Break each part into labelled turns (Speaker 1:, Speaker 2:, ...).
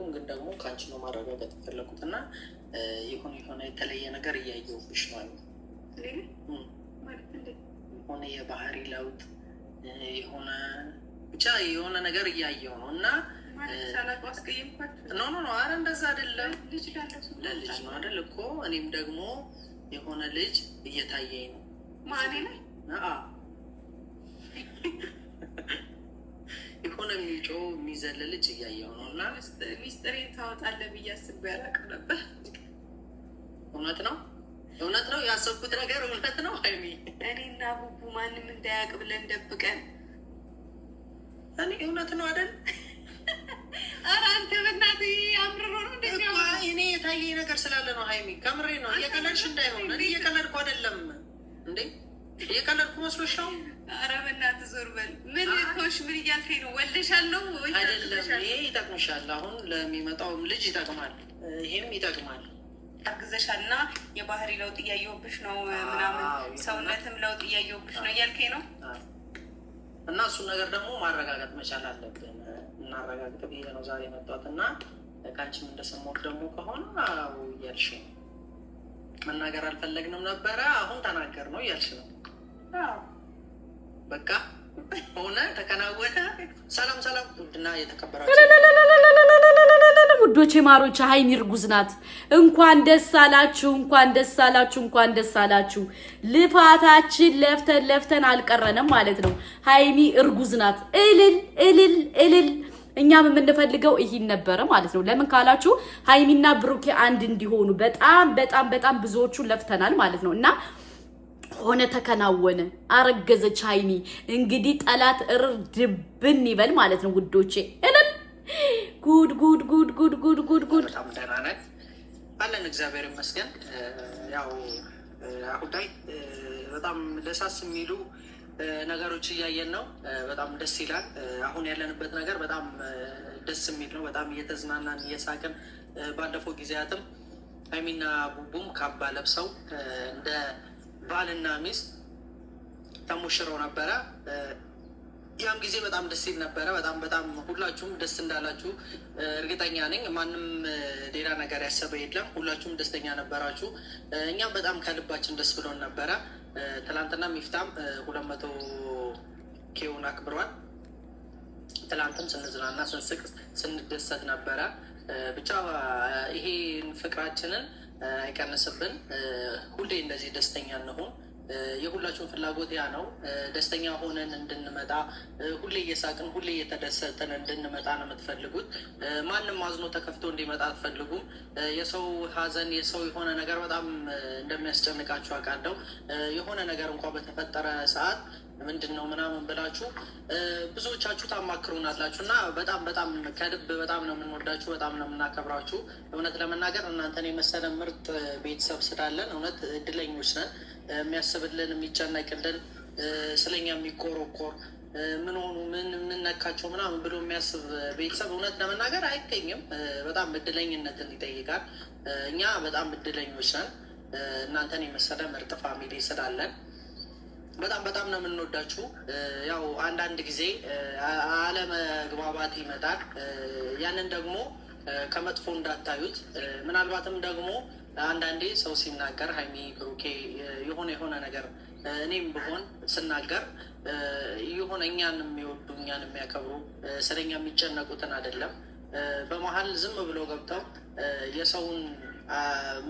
Speaker 1: አልፈልግም፣ ግን ደግሞ ከአንቺ ነው ማረጋገጥ የፈለኩት እና የሆነ የተለየ ነገር እያየሁብሽ ነው አሉ። የሆነ የባህሪ ለውጥ የሆነ ብቻ የሆነ ነገር እያየሁ ነው እና ኖ አረ እንደዛ አይደለም። ለልጅ ነው አይደል እኮ እኔም ደግሞ የሆነ ልጅ እየታየኝ ነው
Speaker 2: ማኔ ላይ
Speaker 1: የሆነ የሚጮህ የሚዘል ልጅ እያየሁ ነው እና
Speaker 2: ሚስጥሬን ታወጣለህ ብዬ አስቤ አላውቅም ነበር።
Speaker 1: እውነት ነው ያሰብኩት ነገር እውነት ነው። ሀይሚ
Speaker 2: እኔና ቡቡ ማንም እንዳያውቅ ብለን ደብቀን
Speaker 1: እኔ እውነት ነው አይደል?
Speaker 2: ኧረ አንተ በእናትህ አምርሮ ነው
Speaker 1: እኔ የታየኝ ነገር ስላለ ነው ሀይሚ፣ ከምሬ ነው። እየቀለድሽ እንዳይሆን። እኔ እየቀለድኩ አይደለም እንዴ፣ እየቀለድኩ መስሎሽ ነው?
Speaker 2: ኧረ በእናትህ ዞር በል። ምን ኮሽ ምን እያልከኝ ነው? ወልደሻለሁ
Speaker 1: አይደለም? ይሄ ይጠቅምሻል፣ አሁን ለሚመጣውም ልጅ ይጠቅማል፣ ይሄም ይጠቅማል።
Speaker 2: አግዘሻል እና የባህሪ ለውጥ እያየሁብሽ ነው ምናምን፣ ሰውነትም ለውጥ እያየሁብሽ ነው እያልከኝ ነው።
Speaker 1: እና እሱን ነገር ደግሞ ማረጋገጥ መቻል አለብን። እናረጋግጥ ብዬ ነው ዛሬ የመጣሁት እና ከአንቺም እንደሰማሁት ደግሞ ከሆነ እያልሽ ነው። መናገር አልፈለግንም ነበረ፣ አሁን ተናገር ነው እያልሽ ነው። በቃ ሆነ፣ ተከናወነ። ሰላም ውድና የተከበራችሁ
Speaker 3: ውዶቼ ማሮች፣ ሀይሚ እርጉዝ ናት። እንኳን ደስ አላችሁ፣ እንኳን ደስ አላችሁ፣ እንኳን ደስ አላችሁ። ልፋታችን ለፍተን አልቀረንም ማለት ነው። ሀይሚ እርጉዝ ናት። እልል እኛም የምንፈልገው ይሄን ነበረ ማለት ነው። ለምን ካላችሁ ሀይሚና ብሩኬ አንድ እንዲሆኑ በጣም ብዙዎቹ ለፍተናል ማለት ነው እና ሆነ፣ ተከናወነ፣ አረገዘች ሀይሚ። እንግዲህ ጠላት እርድብን ይበል ማለት ነው ውዶቼ። እልል ጉድ
Speaker 1: በጣም ደህና ነን አለን፣ እግዚአብሔር ይመስገን። ያው አሁን ላይ በጣም ደሳስ የሚሉ ነገሮች እያየን ነው። በጣም ደስ ይላል። አሁን ያለንበት ነገር በጣም ደስ የሚል ነው። በጣም እየተዝናናን እየሳቅን፣ ባለፈው ጊዜያትም ሀይሚና ቡቡም ካባ ለብሰው እንደ ባልና ሚስት ተሞሽረው ነበረ። ያም ጊዜ በጣም ደስ ይል ነበረ። በጣም ሁላችሁም ደስ እንዳላችሁ እርግጠኛ ነኝ። ማንም ሌላ ነገር ያሰበ የለም። ሁላችሁም ደስተኛ ነበራችሁ። እኛም በጣም ከልባችን ደስ ብሎን ነበረ። ትላንትና ሚፍታም 200 ኬውን አክብሯል። ትላንትም ስንዝናና ስንስቅ ስንደሰት ነበረ። ብቻ ይሄን ፍቅራችንን አይቀንስብን። ሁሌ እንደዚህ ደስተኛ እንሆን። የሁላችሁም ፍላጎት ያ ነው። ደስተኛ ሆነን እንድንመጣ፣ ሁሌ እየሳቅን ሁሌ እየተደሰትን እንድንመጣ ነው የምትፈልጉት። ማንም አዝኖ ተከፍቶ እንዲመጣ አትፈልጉም። የሰው ሀዘን፣ የሰው የሆነ ነገር በጣም እንደሚያስጨንቃችሁ አውቃለሁ። የሆነ ነገር እንኳ በተፈጠረ ሰዓት ምንድን ነው ምናምን ብላችሁ ብዙዎቻችሁ ታማክሩናላችሁ እና በጣም ከልብ በጣም ነው የምንወዳችሁ፣ በጣም ነው የምናከብራችሁ። እውነት ለመናገር እናንተን የመሰለ ምርጥ ቤተሰብ ስላለን እውነት እድለኞች ነን። የሚያስብልን፣ የሚጨነቅልን፣ ስለኛ የሚቆረቆር ምን ሆኑ ምን ነካቸው ምናምን ብሎ የሚያስብ ቤተሰብ እውነት ለመናገር አይገኝም። በጣም እድለኝነትን ይጠይቃል። እኛ በጣም እድለኞች ነን እናንተን የመሰለ ምርጥ ፋሚሊ ስላለን በጣም ነው የምንወዳችሁ። ያው አንዳንድ ጊዜ አለመግባባት ይመጣል። ያንን ደግሞ ከመጥፎ እንዳታዩት። ምናልባትም ደግሞ አንዳንዴ ሰው ሲናገር ሀይሚ ብሩኬ የሆነ ነገር እኔም ብሆን ስናገር የሆነ እኛን የሚወዱ እኛን የሚያከብሩ ስለኛ የሚጨነቁትን አይደለም በመሀል ዝም ብሎ ገብተው የሰውን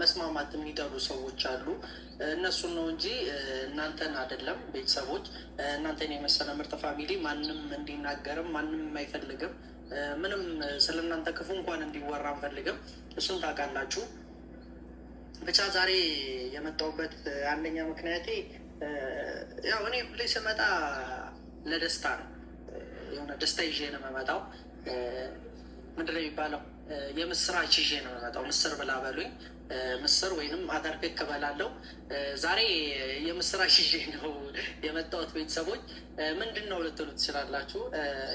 Speaker 1: መስማማት የሚጠሉ ሰዎች አሉ። እነሱን ነው እንጂ እናንተን አይደለም። ቤተሰቦች እናንተን የመሰለ ምርጥ ፋሚሊ ማንም እንዲናገርም ማንም አይፈልግም። ምንም ስለ እናንተ ክፉ እንኳን እንዲወራ አንፈልግም። እሱን ታውቃላችሁ። ብቻ ዛሬ የመጣሁበት አንደኛ ምክንያቴ ያው እኔ ሁሌ ስመጣ ለደስታ ነው። የሆነ ደስታ ይዤ ነው የምመጣው። ምንድን ነው የሚባለው? የምስራች ይዤ ነው የምመጣው። ምስር ብላ በሉኝ። ምስር ወይንም አተር ክክ እበላለሁ። ዛሬ የምስራች ይዤ ነው የመጣሁት። ቤተሰቦች ምንድን ነው ልትሉ ትችላላችሁ።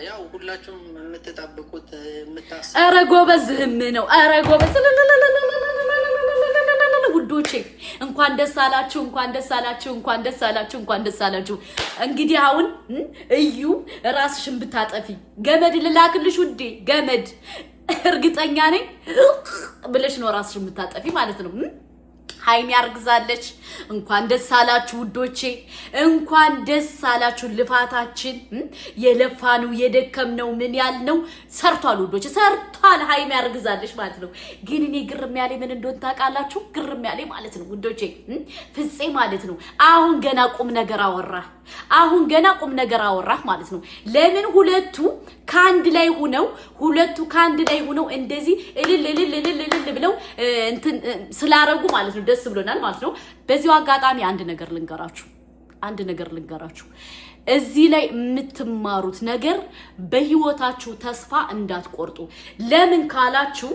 Speaker 1: ያው ሁላችሁም የምትጠብቁት የምታስቡት
Speaker 3: ኧረ ጎበዝ ህም ነው። ኧረ ጎበዝ ውዶቼ እንኳን ደስ አላችሁ፣ እንኳን ደስ አላችሁ፣ እንኳን ደስ አላችሁ፣ እንኳን ደስ አላችሁ። እንግዲህ አሁን እዩ ራስሽን ብታጠፊ ገመድ ልላክልሽ ውዴ፣ ገመድ እርግጠኛ ነኝ ብለሽ ነው ራስሽ የምታጠፊ ማለት ነው። ሃይሚ አርግዛለች። እንኳን ደስ አላችሁ ውዶቼ፣ እንኳን ደስ አላችሁ። ልፋታችን የለፋነው የደከምነው ምን ያልነው ሰርቷል ውዶቼ፣ ሰርቷል። ሃይሚ አርግዛለች ማለት ነው። ግን እኔ ግርም ያለ ምን እንደሆነ ታውቃላችሁ? ግርም ያለ ማለት ነው ውዶቼ ፍፄ ማለት ነው አሁን ገና ቁም ነገር አወራ። አሁን ገና ቁም ነገር አወራህ ማለት ነው። ለምን ሁለቱ ካንድ ላይ ሆነው እንደዚህ እልል ብለው እንትን ስላረጉ ማለት ነው ደስ ብሎናል ማለት ነው። በዚሁ አጋጣሚ አንድ ነገር ልንገራችሁ። እዚህ ላይ የምትማሩት ነገር በህይወታችሁ ተስፋ እንዳትቆርጡ። ለምን ካላችሁ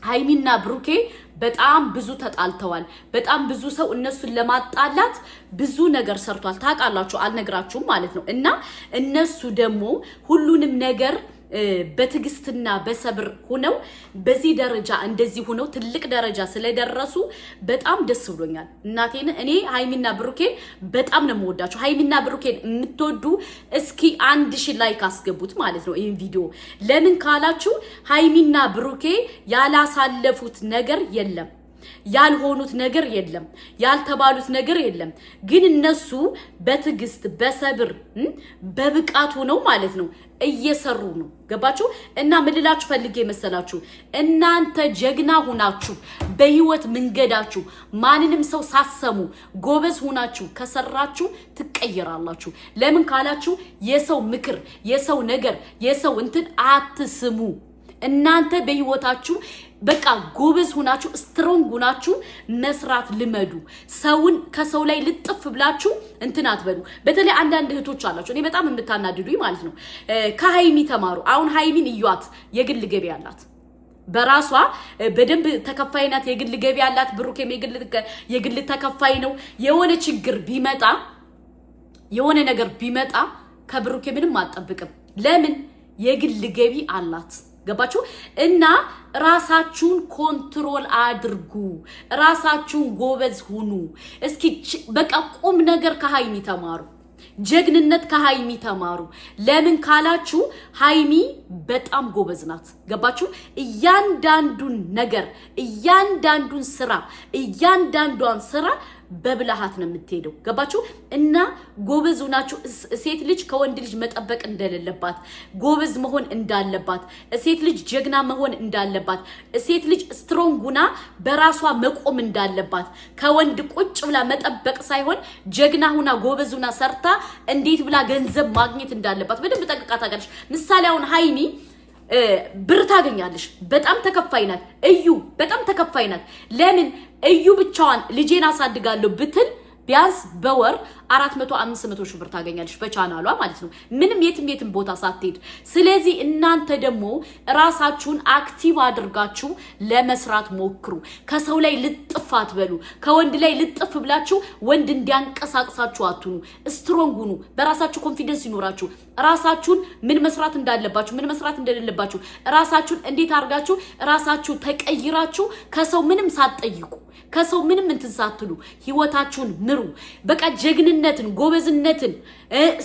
Speaker 3: ሃይሚና ብሩኬ በጣም ብዙ ተጣልተዋል። በጣም ብዙ ሰው እነሱን ለማጣላት ብዙ ነገር ሰርቷል። ታውቃላችሁ፣ አልነግራችሁም ማለት ነው። እና እነሱ ደግሞ ሁሉንም ነገር በትግስትና በሰብር ሆነው በዚህ ደረጃ እንደዚህ ሆነው ትልቅ ደረጃ ስለደረሱ በጣም ደስ ብሎኛል። እናቴን እኔ ሃይሚና ብሩኬን በጣም ነው የምወዳቸው። ሃይሚና ብሩኬን የምትወዱ እስኪ 1000 ላይክ አስገቡት ማለት ነው ይሄን ቪዲዮ። ለምን ካላችሁ ሃይሚና ብሩኬ ያላሳለፉት ነገር የለም፣ ያልሆኑት ነገር የለም፣ ያልተባሉት ነገር የለም። ግን እነሱ በትግስት በሰብር በብቃት ሆነው ማለት ነው እየሰሩ ነው። ገባችሁ? እና ምልላችሁ ፈልጌ መሰላችሁ እናንተ ጀግና ሆናችሁ በህይወት መንገዳችሁ ማንንም ሰው ሳሰሙ ጎበዝ ሆናችሁ ከሰራችሁ ትቀየራላችሁ። ለምን ካላችሁ የሰው ምክር፣ የሰው ነገር፣ የሰው እንትን አትስሙ። እናንተ በህይወታችሁ በቃ ጎበዝ ሆናችሁ ስትሮንግ ሆናችሁ መስራት ልመዱ። ሰውን ከሰው ላይ ልጥፍ ብላችሁ እንትን አትበሉ። በተለይ አንዳንድ እህቶች አላችሁ እኔ በጣም የምታናድዱኝ ማለት ነው። ከሃይሚ ተማሩ። አሁን ሃይሚን እዩዋት፣ የግል ገቢ አላት፣ በራሷ በደንብ ተከፋይ ናት፣ የግል ገቢ አላት። ብሩኬም የግል ተከፋይ ነው። የሆነ ችግር ቢመጣ የሆነ ነገር ቢመጣ ከብሩኬ ምንም አትጠብቅም። ለምን? የግል ገቢ አላት። ገባችሁ? እና ራሳችሁን ኮንትሮል አድርጉ። ራሳችሁን ጎበዝ ሁኑ። እስኪ በቃ ቁም ነገር ከሃይሚ ተማሩ። ጀግንነት ከሃይሚ ተማሩ። ለምን ካላችሁ ሃይሚ በጣም ጎበዝ ናት። ገባችሁ? እያንዳንዱን ነገር፣ እያንዳንዱን እያንዳንዷን ስራ በብልሃት ነው የምትሄደው። ገባችሁ? እና ጎበዝ ሆናችሁ ሴት ልጅ ከወንድ ልጅ መጠበቅ እንደሌለባት፣ ጎበዝ መሆን እንዳለባት፣ ሴት ልጅ ጀግና መሆን እንዳለባት፣ ሴት ልጅ ስትሮንግ ሆና በራሷ መቆም እንዳለባት፣ ከወንድ ቁጭ ብላ መጠበቅ ሳይሆን ጀግና ሆና ጎበዝ ሆና ሰርታ እንዴት ብላ ገንዘብ ማግኘት እንዳለባት በደንብ ጠንቅቃ ታውቃለች። ምሳሌ አሁን ሃይሚ ብር ታገኛለሽ፣ በጣም ተከፋይ ናት። እዩ በጣም ተከፋይ ናት። ለምን? እዩ ብቻዋን ልጄን አሳድጋለሁ ብትል ቢያንስ በወር 400-500 ሺህ ብር ታገኛለሽ በቻናሏ ማለት ነው፣ ምንም የትም ቦታ ሳትሄድ። ስለዚህ እናንተ ደግሞ ራሳችሁን አክቲቭ አድርጋችሁ ለመስራት ሞክሩ። ከሰው ላይ ልጥፍ አትበሉ። ከወንድ ላይ ልጥፍ ብላችሁ ወንድ እንዲያንቀሳቅሳችሁ አትኑ። ስትሮንግ ሁኑ። በራሳችሁ ኮንፊደንስ ይኖራችሁ። ራሳችሁን ምን መስራት እንዳለባችሁ፣ ምን መስራት እንደሌለባችሁ፣ ራሳችሁን እንዴት አድርጋችሁ ራሳችሁ ተቀይራችሁ ከሰው ምንም ሳትጠይቁ፣ ከሰው ምንም እንትን ሳትሉ ህይወታችሁን ምሩ። በቃ ጀግንነትን፣ ጎበዝነትን፣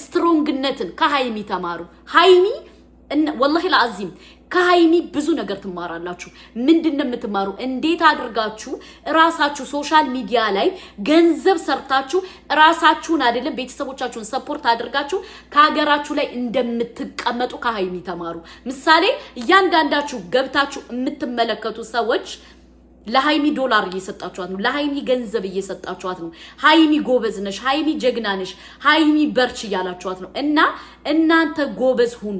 Speaker 3: ስትሮንግነትን ከሃይሚ ተማሩ። ሃይሚ ወላሂ ለአዚም ከሃይሚ ብዙ ነገር ትማራላችሁ። ምንድነው የምትማሩ? እንዴት አድርጋችሁ ራሳችሁ ሶሻል ሚዲያ ላይ ገንዘብ ሰርታችሁ ራሳችሁን አይደለም ቤተሰቦቻችሁን ሰፖርት አድርጋችሁ ከሀገራችሁ ላይ እንደምትቀመጡ ከሃይሚ ተማሩ። ምሳሌ እያንዳንዳችሁ ገብታችሁ የምትመለከቱ ሰዎች ለሃይሚ ዶላር እየሰጣችኋት ነው፣ ለሃይሚ ገንዘብ እየሰጣችኋት ነው። ሃይሚ ጎበዝ ነሽ፣ ሃይሚ ጀግና ነሽ፣ ሃይሚ በርች እያላችኋት ነው። እና እናንተ ጎበዝ ሁኑ፣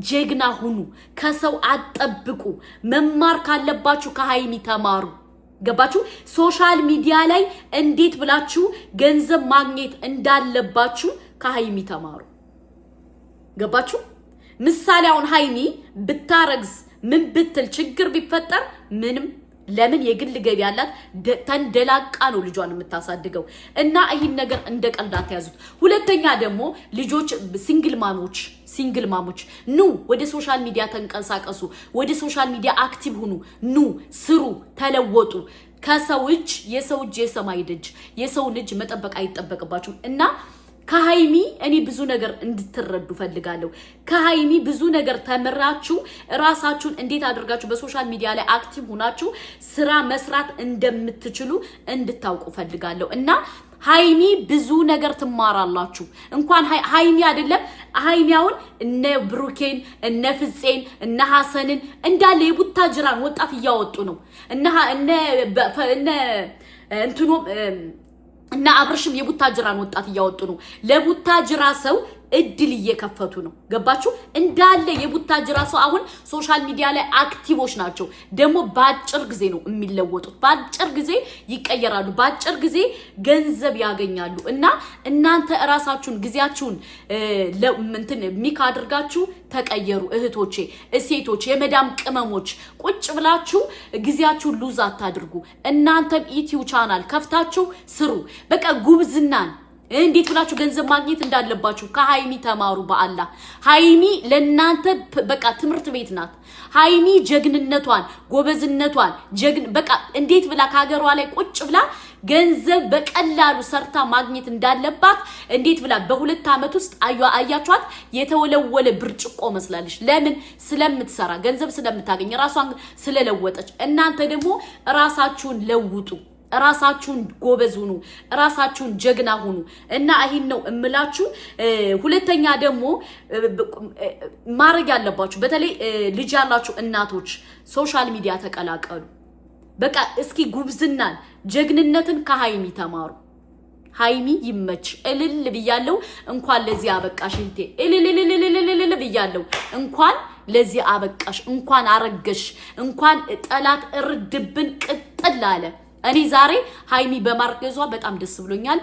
Speaker 3: ጀግና ሁኑ፣ ከሰው አትጠብቁ። መማር ካለባችሁ ከሃይሚ ተማሩ። ገባችሁ? ሶሻል ሚዲያ ላይ እንዴት ብላችሁ ገንዘብ ማግኘት እንዳለባችሁ ከሃይሚ ተማሩ። ገባችሁ? ምሳሌ አሁን ሃይሚ ብታረግዝ ምን ብትል ችግር ቢፈጠር ምንም ለምን የግል ገቢ ያላት ተንደላቃ ነው ልጇን የምታሳድገው። እና ይህን ነገር እንደ ቀልድ አትያዙት። ሁለተኛ ደግሞ ልጆች ሲንግል ማሞች ኑ ወደ ሶሻል ሚዲያ ተንቀሳቀሱ፣ ወደ ሶሻል ሚዲያ አክቲቭ ሁኑ፣ ኑ ስሩ፣ ተለወጡ። ከሰው እጅ የሰው እጅ የሰማይ ደጅ፣ የሰው ልጅ መጠበቅ አይጠበቅባችሁም። እና ከሃይሚ እኔ ብዙ ነገር እንድትረዱ ፈልጋለሁ። ከሃይሚ ብዙ ነገር ተምራችሁ ራሳችሁን እንዴት አድርጋችሁ በሶሻል ሚዲያ ላይ አክቲቭ ሆናችሁ ስራ መስራት እንደምትችሉ እንድታውቁ ፈልጋለሁ እና ሃይሚ ብዙ ነገር ትማራላችሁ። እንኳን ሃይሚ አይደለም ሃይሚያውን እነ ብሩኬን እነ ፍፄን እነ ሐሰንን እንዳለ የቡታጅራን ወጣት እያወጡ ነው እና እና አብርሽም የቡታጅራን ወጣት እያወጡ ነው። ለቡታጅራ ሰው እድል እየከፈቱ ነው። ገባችሁ? እንዳለ የቡታጅራ ሰው አሁን ሶሻል ሚዲያ ላይ አክቲቮች ናቸው። ደግሞ ባጭር ጊዜ ነው የሚለወጡት። ባጭር ጊዜ ይቀየራሉ። ባጭር ጊዜ ገንዘብ ያገኛሉ። እና እናንተ ራሳችሁን ጊዜያችሁን ሚክ አድርጋችሁ ተቀየሩ። እህቶቼ፣ ሴቶች፣ የመዳም ቅመሞች ቁጭ ብላችሁ ጊዜያችሁን ሉዝ አታድርጉ። እናንተም ዩቲዩብ ቻናል ከፍታችሁ ስሩ። በቃ ጉብዝናን እንዴት ብላችሁ ገንዘብ ማግኘት እንዳለባችሁ ከሃይሚ ተማሩ። በአላህ ሃይሚ ለናንተ በቃ ትምህርት ቤት ናት። ሃይሚ ጀግንነቷን ጎበዝነቷን በቃ እንዴት ብላ ከሀገሯ ላይ ቁጭ ብላ ገንዘብ በቀላሉ ሰርታ ማግኘት እንዳለባት እንዴት ብላ በ2 አመት ውስጥ አያችኋት የተወለወለ ብርጭቆ መስላለች። ለምን? ስለምትሰራ ገንዘብ ስለምታገኝ ራሷን ስለለወጠች። እናንተ ደግሞ ራሳችሁን ለውጡ። ራሳችሁን ጎበዝ ሁኑ። ራሳችሁን ጀግና ሁኑ እና ይሄን ነው እምላችሁ። ሁለተኛ ደግሞ ማድረግ ያለባችሁ በተለይ ልጅ ያላችሁ እናቶች ሶሻል ሚዲያ ተቀላቀሉ። በቃ እስኪ ጉብዝናን ጀግንነትን ከሃይሚ ተማሩ። ሃይሚ ይመች። እልል ብያለሁ። እንኳን ለዚህ አበቃሽ እህቴ። እልል ብያለሁ። እንኳን ለዚህ አበቃሽ። እንኳን አረገሽ። እንኳን ጠላት እርድብን ቅጥል አለ። እኔ ዛሬ ሃይሚ በማርገዟ በጣም ደስ ብሎኛል።